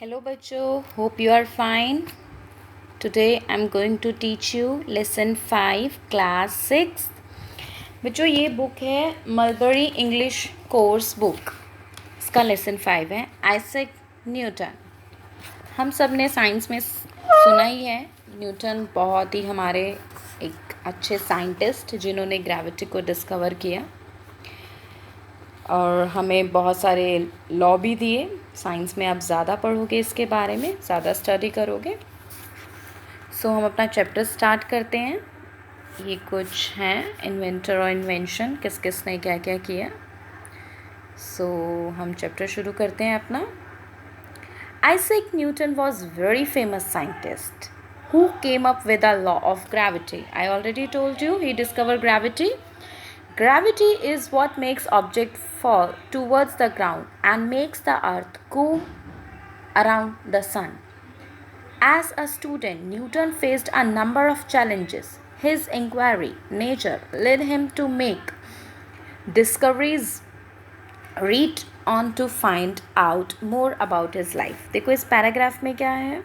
Hello बच्चों, hope you are fine. Today I'm going to teach you lesson 5 class 6. बच्चों ये book है mulberry English course book. इसका lesson 5 है Isaac Newton. हम सब ने साइंस में सुना ही है. न्यूटन बहुत ही हमारे एक अच्छे साइंटिस्ट जिन्होंने ग्रेविटी को डिस्कवर किया और हमें बहुत सारे लॉ भी दिए. साइंस में आप ज़्यादा पढ़ोगे, इसके बारे में ज़्यादा स्टडी करोगे. सो हम अपना चैप्टर स्टार्ट करते हैं. ये कुछ हैं इन्वेंटर और इन्वेंशन, किस किस ने क्या क्या किया. सो हम चैप्टर शुरू करते हैं अपना. Isaac Newton was very famous scientist who came up with a law of gravity. I already told you he discovered gravity. Gravity is what makes object fall towards the ground and makes the earth go around the sun. As a student, Newton faced a number of challenges. His inquiry nature led him to make discoveries. Read on to find out more about his life. देखो इस paragraph में क्या है.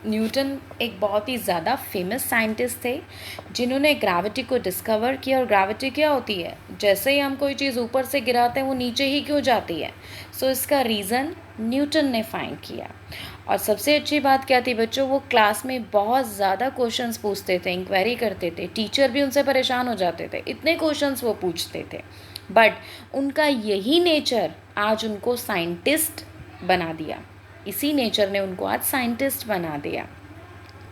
Newton एक बहुत ही ज़्यादा famous scientist थे जिन्होंने ग्रेविटी को डिस्कवर किया. और ग्रेविटी क्या होती है? जैसे ही हम कोई चीज़ ऊपर से गिराते हैं वो नीचे ही क्यों जाती है. सो इसका रीज़न न्यूटन ने फाइंड किया. और सबसे अच्छी बात क्या थी बच्चों, वो क्लास में बहुत ज़्यादा क्वेश्चंस पूछते थे, इंक्वायरी करते थे. टीचर भी उनसे परेशान हो जाते थे, इतने क्वेश्चंस वो पूछते थे. बट उनका यही नेचर आज उनको साइंटिस्ट बना दिया. इसी नेचर ने उनको आज साइंटिस्ट बना दिया.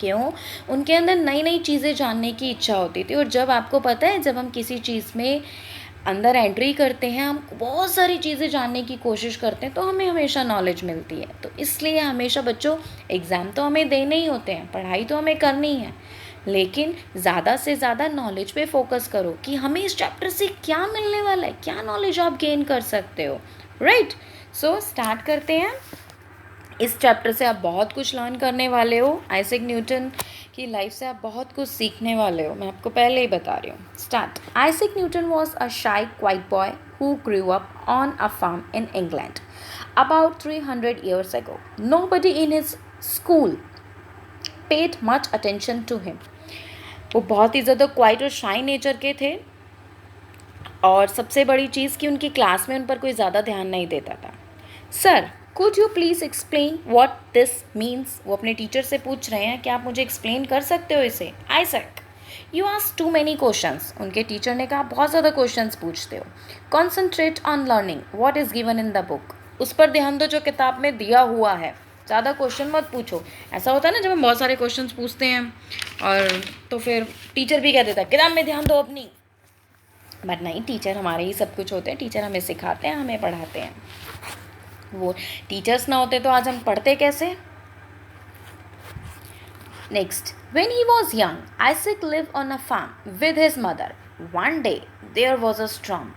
क्यों? उनके अंदर नई नई चीज़ें जानने की इच्छा होती थी. और जब आपको पता है, जब हम किसी चीज़ में अंदर एंट्री करते हैं, हम बहुत सारी चीज़ें जानने की कोशिश करते हैं, तो हमें हमेशा नॉलेज मिलती है. तो इसलिए हमेशा बच्चों एग्ज़ाम तो हमें देने ही होते हैं, पढ़ाई तो हमें करनी है, लेकिन ज़्यादा से ज़्यादा नॉलेज पे फोकस करो कि हमें इस चैप्टर से क्या मिलने वाला है, क्या नॉलेज आप गेन कर सकते हो. राइट. सो स्टार्ट करते हैं. इस चैप्टर से आप बहुत कुछ लर्न करने वाले हो. आइजैक न्यूटन की लाइफ से आप बहुत कुछ सीखने वाले हो, मैं आपको पहले ही बता रही हूँ. Start. Isaac Newton was a shy quiet boy who grew up on a farm in England about 300 years ago. Nobody in his school paid much attention to him. वो बहुत ही ज़्यादा क्वाइट और शाई नेचर के थे. और सबसे बड़ी चीज़ कि उनकी क्लास में उन पर कोई ज़्यादा ध्यान नहीं देता था. Sir, could you please explain what this means. वो अपने टीचर से पूछ रहे हैं कि आप मुझे एक्सप्लेन कर सकते हो इसे. Isaac, you ask too many questions. उनके टीचर ने कहा बहुत ज़्यादा क्वेश्चंस पूछते हो. Concentrate on learning what is given in the book. उस पर ध्यान दो जो किताब में दिया हुआ है. ज़्यादा क्वेश्चन मत पूछो. ऐसा होता है ना, जब हम बहुत सारे क्वेश्चंस पूछते हैं और तो फिर टीचर भी कह देता है किताब में ध्यान दो अपनी. बट नहीं, टीचर हमारे ही सब कुछ होते हैं. टीचर हमें सिखाते हैं, हमें पढ़ाते हैं. वो टीचर्स ना होते तो आज हम पढ़ते कैसे. Next. When he was young, Isaac lived on a farm with his mother. One day there was a storm.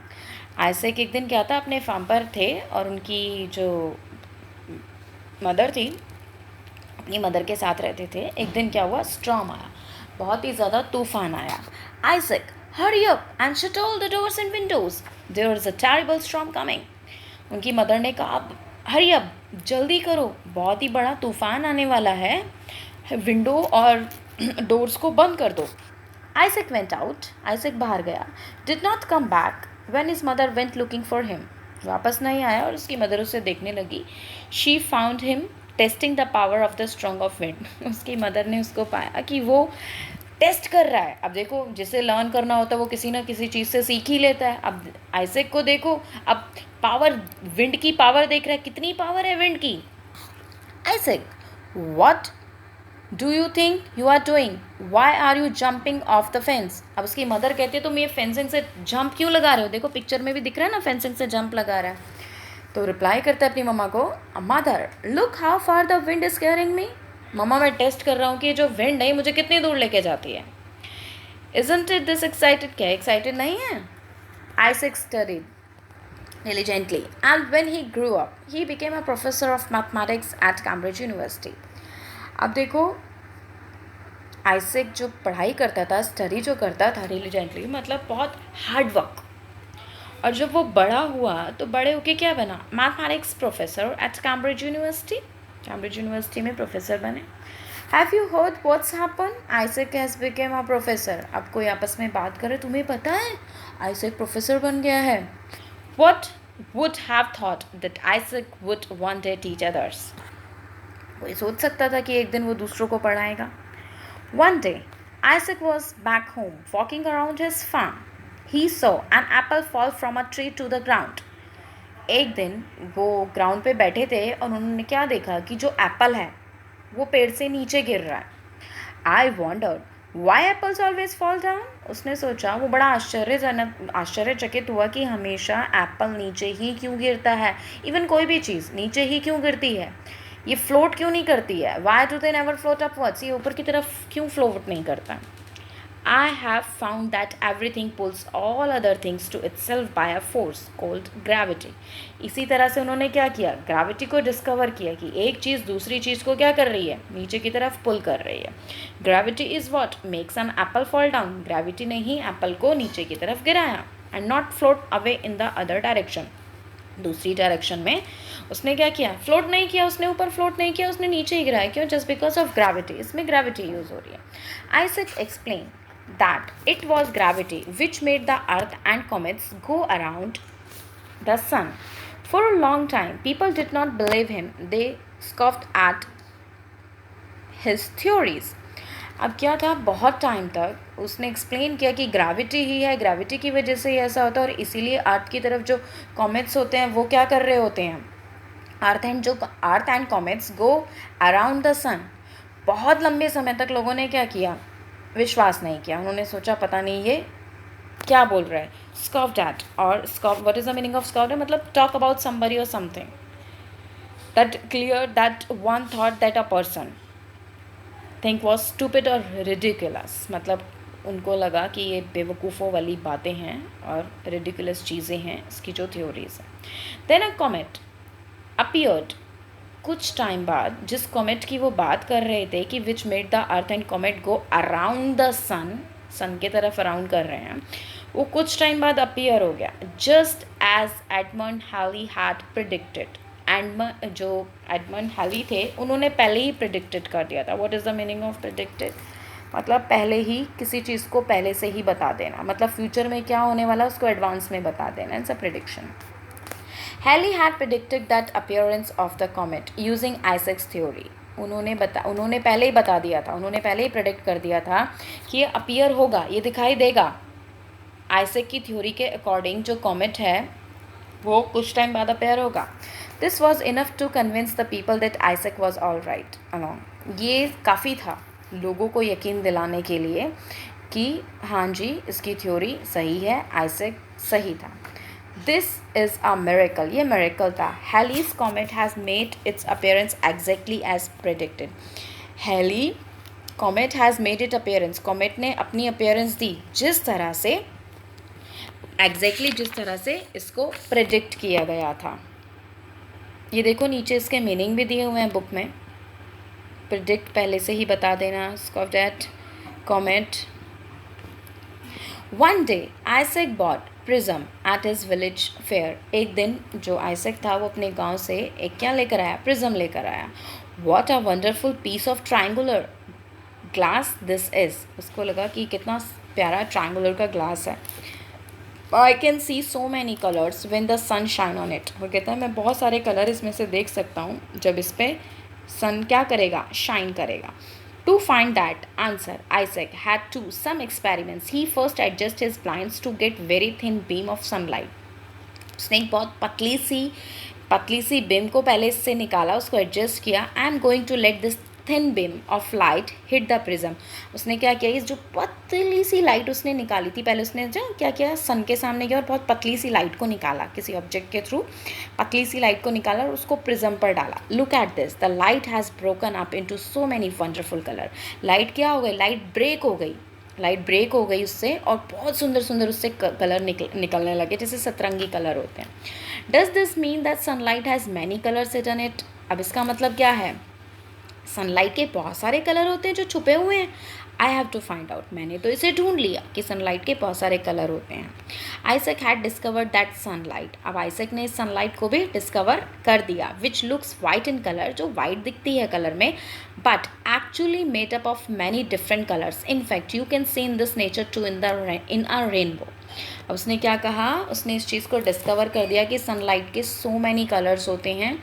Isaac एक दिन क्या था, अपने फार्म पर थे और उनकी जो मदर थी अपनी मदर के साथ रहते थे. एक दिन क्या हुआ, स्टॉर्म आया, बहुत ही ज़्यादा तूफान आया. Isaac, hurry up and shut all the doors and windows. There is a terrible storm coming. उनकी मदर ने कहा हरी अप, जल्दी करो, बहुत ही बड़ा तूफान आने वाला है, विंडो और डोर्स को बंद कर दो. Isaac went out. आइजैक बाहर गया. Did not come back when his mother went looking for him. वापस नहीं आया और उसकी मदर उसे देखने लगी. She found him testing the power of the strong of wind. उसकी मदर ने उसको पाया कि वो टेस्ट कर रहा है. अब देखो, जिसे लर्न करना होता है वो किसी ना किसी चीज़ से सीख ही लेता है. अब आइजैक को देखो, अब पावर, विंड की पावर देख रहा है, कितनी पावर है विंड की. Isaac, what do you think you are doing, why are you jumping off the fence. अब उसकी मदर कहती है तुम ये फेंसिंग से जंप क्यों लगा रहे हो. देखो पिक्चर में भी दिख रहा है ना, फेंसिंग से जंप लगा रहा है. तो रिप्लाई करता है अपनी मम्मा को, mother look how far the wind is carrying me. मम्मा, मैं टेस्ट कर रहा हूँ कि जो विंड है मुझे कितनी दूर लेके जाती है. Isn't it this excited? क्या एक्साइटेड नहीं है. Isaac studied diligently and when he grew up he became a professor of mathematics at Cambridge University. अब देखो, आइजैक जो पढ़ाई करता था, स्टडी जो करता था diligently, मतलब बहुत हार्ड वर्क. और जब वो बड़ा हुआ तो बड़े होके क्या बना, mathematics professor at Cambridge university. Cambridge university में प्रोफेसर बने। Have you heard what's happen, Isaac has became a professor. अब कोई आपस में बात करे, तुम्हें पता है आइजैक प्रोफेसर बन गया है। What would have thought that Isaac would one day teach others. कोई सोच सकता था कि एक दिन वो दूसरों को पढ़ाएगा। One day Isaac was back home, walking around his farm. He saw an apple fall from a tree to the ground. एक दिन वो ग्राउंड पे बैठे थे और उन्होंने क्या देखा कि जो एप्पल है वो पेड़ से नीचे गिर रहा है। I wondered why apples always fall down. उसने सोचा, वो बड़ा आश्चर्यचकित हुआ कि हमेशा एप्पल नीचे ही क्यों गिरता है। इवन कोई भी चीज़ नीचे ही क्यों गिरती है, ये फ्लोट क्यों नहीं करती है। Why do they never float upwards, ये ऊपर की तरफ क्यों फ्लोट नहीं करता। I have found that everything pulls all other things to itself by a force called gravity. इसी तरह से उन्होंने क्या किया, ग्रेविटी को डिस्कवर किया कि एक चीज़ दूसरी चीज़ को क्या कर रही है, नीचे की तरफ पुल कर रही है। Gravity is what makes an apple fall down. Gravity ने ही एप्पल को नीचे की तरफ गिराया and not float away in the other direction. दूसरी डायरेक्शन में उसने क्या किया, फ्लोट नहीं किया, उसने ऊपर फ्लोट नहीं किया, उसने नीचे ही गिराया। क्यों? Just because of gravity. इसमें ग्रेविटी यूज हो रही है। Isaac explain that it was gravity which made the earth and comets go around the sun. For a long time, people did not believe him. They scoffed at his theories. अब क्या था, बहुत time तक उसने explain किया कि gravity ही है, gravity की वजह से ही ऐसा होता है और इसीलिए अर्थ की तरफ जो कॉमेट्स होते हैं वो क्या कर रहे होते हैं, earth and comets go around the sun. बहुत लंबे समय तक लोगों ने क्या किया, विश्वास नहीं किया। उन्होंने सोचा पता नहीं ये क्या बोल रहा है। स्कॉफ्ड एट, और scoff, what is the meaning of scoffed, मतलब टॉक अबाउट समबडी और something that clear that one thought that a person think was stupid और रिडिकुलस। मतलब उनको लगा कि ये बेवकूफ़ों वाली बातें हैं और रिडिकुलस चीज़ें हैं इसकी जो थ्योरीज हैं। देन अ कॉमेट अपीयर्ड, कुछ टाइम बाद जिस कॉमेट की वो बात कर रहे थे कि which made the earth and comet go around the sun, sun के तरफ अराउंड कर रहे हैं, वो कुछ टाइम बाद अपीयर हो गया। Just as Edmond Halley had predicted. जो एडमंड हैली थे उन्होंने पहले ही प्रिडिक्टेड कर दिया था। What is the meaning of predicted, मतलब पहले ही किसी चीज़ को पहले से ही बता देना, मतलब फ्यूचर में क्या होने वाला उसको एडवांस में बता देना। It's a prediction. Halley had predicted that appearance of the comet using Isaac's theory. उन्होंने पहले ही बता दिया था, उन्होंने पहले ही प्रेडिक्ट कर दिया था कि ये अपीयर होगा, ये दिखाई देगा। आइजैक की थ्योरी के अकॉर्डिंग जो कॉमेट है वो कुछ टाइम बाद अपीयर होगा। This was enough to convince the people that Isaac was all right along. ये काफ़ी था लोगों को यकीन दिलाने के लिए कि हाँ जी इसकी थ्योरी सही है, आइजैक सही था। This is a miracle. ये miracle था। Halley's comet has made its appearance exactly as predicted. Halley comet has made its appearance. Comet ने अपनी appearance दी जिस तरह से जिस तरह से इसको predict किया गया था। ये देखो नीचे इसके मीनिंग भी दिए हुए हैं बुक में। predict पहले से ही बता देना, scoffed at, comet। One day, Isaac bought prism at his village fair. एक दिन जो आइजैक था वो अपने गांव से एक क्या लेकर आया, प्रिज्म लेकर आया। What a wonderful piece of triangular glass this is. उसको लगा कि कितना प्यारा ट्रायंगुलर का ग्लास है। I can see so many colours when the sun shine on it. वो कहता है मैं बहुत सारे कलर इसमें से देख सकता हूँ जब इस पर सन क्या करेगा, शाइन करेगा। To find that answer, Isaac had to some experiments. He first adjusted his blinds to get very thin beam of sunlight. उसने एक बहुत पतली सी बीम को पहले इससे निकाला, उसको एडजस्ट किया। I am going to let this thin beam of light hit the prism. उसने क्या किया, इस जो पतली सी लाइट उसने निकाली थी, पहले उसने जो क्या किया सन के सामने गया और बहुत पतली सी लाइट को निकाला, किसी ऑब्जेक्ट के थ्रू पतली सी लाइट को निकाला और उसको प्रिज्म पर डाला। Look at this, the light has broken up into so many wonderful colour. Light क्या हो गई, लाइट ब्रेक हो गई उससे और बहुत सुंदर सुंदर उससे कलर निकलने लगे जैसे सतरंगी कलर होते हैं। Does this mean that sunlight has many colours hidden it. अब इसका मतलब क्या है, सनलाइट के बहुत सारे कलर होते हैं जो छुपे हुए हैं। I have to find out, मैंने तो इसे ढूंढ लिया कि सनलाइट के बहुत सारे कलर होते हैं। Isaac had discovered that sunlight, अब आइजैक ने इस सनलाइट को भी डिस्कवर कर दिया, which looks white in colour, जो वाइट दिखती है कलर में, but actually made up of many different colours, in fact you can see in this nature too in a rainbow. अब उसने क्या कहा, उसने इस चीज़ को डिस्कवर कर दिया कि सनलाइट के सो मैनी कलर्स होते हैं।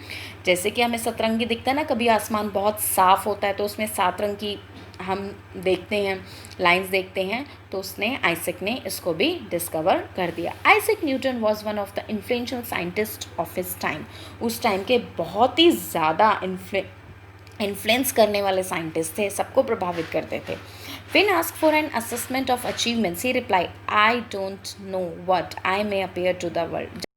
जैसे कि हमें सतरंगी दिखता है ना, कभी आसमान बहुत साफ़ होता है तो उसमें 7 रंग की हम देखते हैं, लाइंस देखते हैं, तो उसने आइजैक ने इसको भी डिस्कवर कर दिया। Isaac Newton was one of the influential scientist of his time, उस टाइम के बहुत ही ज़्यादा इन्फ्लुएंस करने वाले साइंटिस्ट थे, सबको प्रभावित करते थे। When asked for an assessment of achievements, he replied, I don't know what I may appear to the world.